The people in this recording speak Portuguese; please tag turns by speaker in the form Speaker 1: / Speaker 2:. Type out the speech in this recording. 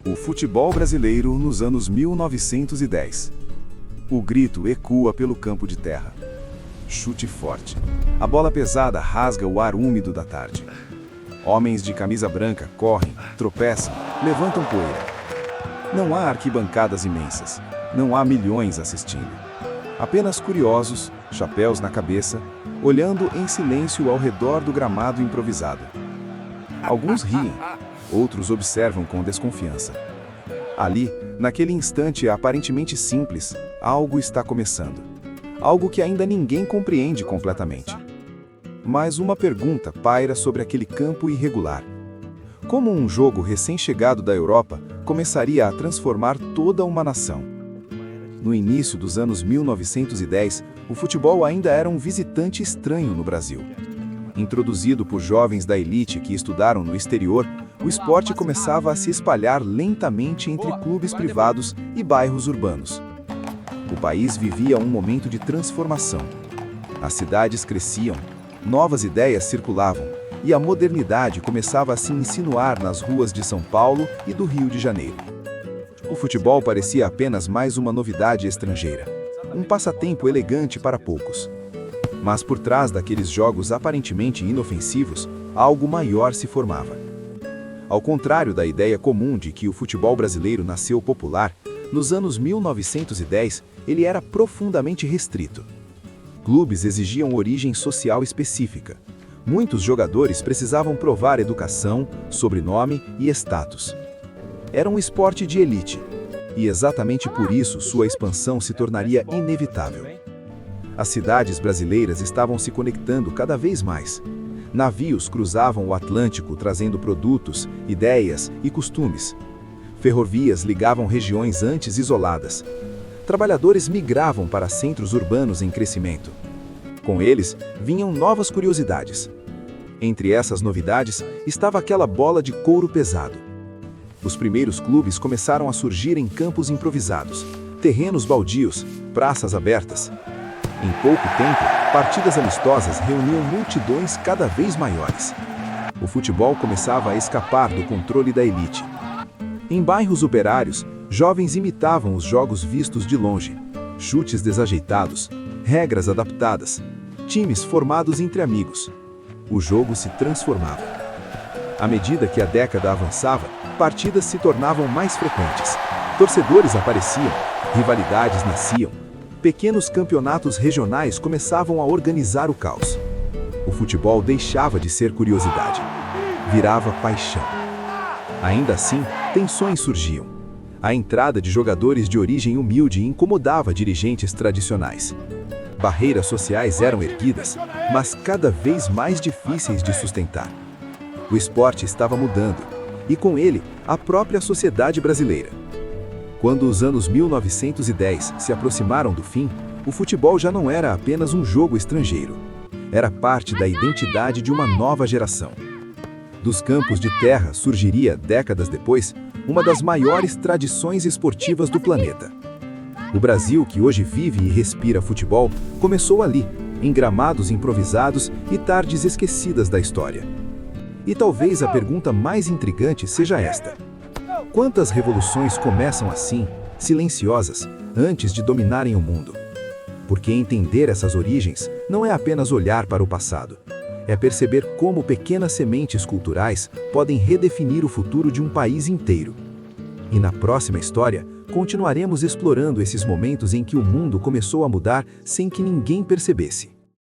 Speaker 1: O futebol brasileiro nos anos 1910. O grito ecoa pelo campo de terra. Chute forte. A bola pesada rasga o ar úmido da tarde. Homens de camisa branca correm, tropeçam, levantam poeira. Não há arquibancadas imensas. Não há milhões assistindo. Apenas curiosos, chapéus na cabeça, olhando em silêncio ao redor do gramado improvisado. Alguns riem, outros observam com desconfiança. Ali, naquele instante aparentemente simples, algo está começando. Algo que ainda ninguém compreende completamente. Mas uma pergunta paira sobre aquele campo irregular. Como um jogo recém-chegado da Europa começaria a transformar toda uma nação? No início dos anos 1910, o futebol ainda era um visitante estranho no Brasil. Introduzido por jovens da elite que estudaram no exterior, o esporte começava a se espalhar lentamente entre clubes privados e bairros urbanos. O país vivia um momento de transformação. As cidades cresciam, novas ideias circulavam e a modernidade começava a se insinuar nas ruas de São Paulo e do Rio de Janeiro. O futebol parecia apenas mais uma novidade estrangeira, um passatempo elegante para poucos. Mas por trás daqueles jogos aparentemente inofensivos, algo maior se formava. Ao contrário da ideia comum de que o futebol brasileiro nasceu popular, nos anos 1910 ele era profundamente restrito. Clubes exigiam origem social específica. Muitos jogadores precisavam provar educação, sobrenome e status. Era um esporte de elite, e exatamente por isso sua expansão se tornaria inevitável. As cidades brasileiras estavam se conectando cada vez mais. Navios cruzavam o Atlântico trazendo produtos, ideias e costumes. Ferrovias ligavam regiões antes isoladas. Trabalhadores migravam para centros urbanos em crescimento. Com eles, vinham novas curiosidades. Entre essas novidades, estava aquela bola de couro pesado. Os primeiros clubes começaram a surgir em campos improvisados, terrenos baldios, praças abertas. Em pouco tempo, partidas amistosas reuniam multidões cada vez maiores. O futebol começava a escapar do controle da elite. Em bairros operários, jovens imitavam os jogos vistos de longe. Chutes desajeitados, regras adaptadas, times formados entre amigos. O jogo se transformava. À medida que a década avançava, partidas se tornavam mais frequentes. Torcedores apareciam, rivalidades nasciam. Pequenos campeonatos regionais começavam a organizar o caos. O futebol deixava de ser curiosidade, virava paixão. Ainda assim, tensões surgiam. A entrada de jogadores de origem humilde incomodava dirigentes tradicionais. Barreiras sociais eram erguidas, mas cada vez mais difíceis de sustentar. O esporte estava mudando, e com ele, a própria sociedade brasileira. Quando os anos 1910 se aproximaram do fim, o futebol já não era apenas um jogo estrangeiro. Era parte da identidade de uma nova geração. Dos campos de terra surgiria, décadas depois, uma das maiores tradições esportivas do planeta. O Brasil, que hoje vive e respira futebol, começou ali, em gramados improvisados e tardes esquecidas da história. E talvez a pergunta mais intrigante seja esta: quantas revoluções começam assim, silenciosas, antes de dominarem o mundo? Porque entender essas origens não é apenas olhar para o passado. É perceber como pequenas sementes culturais podem redefinir o futuro de um país inteiro. E na próxima história, continuaremos explorando esses momentos em que o mundo começou a mudar sem que ninguém percebesse.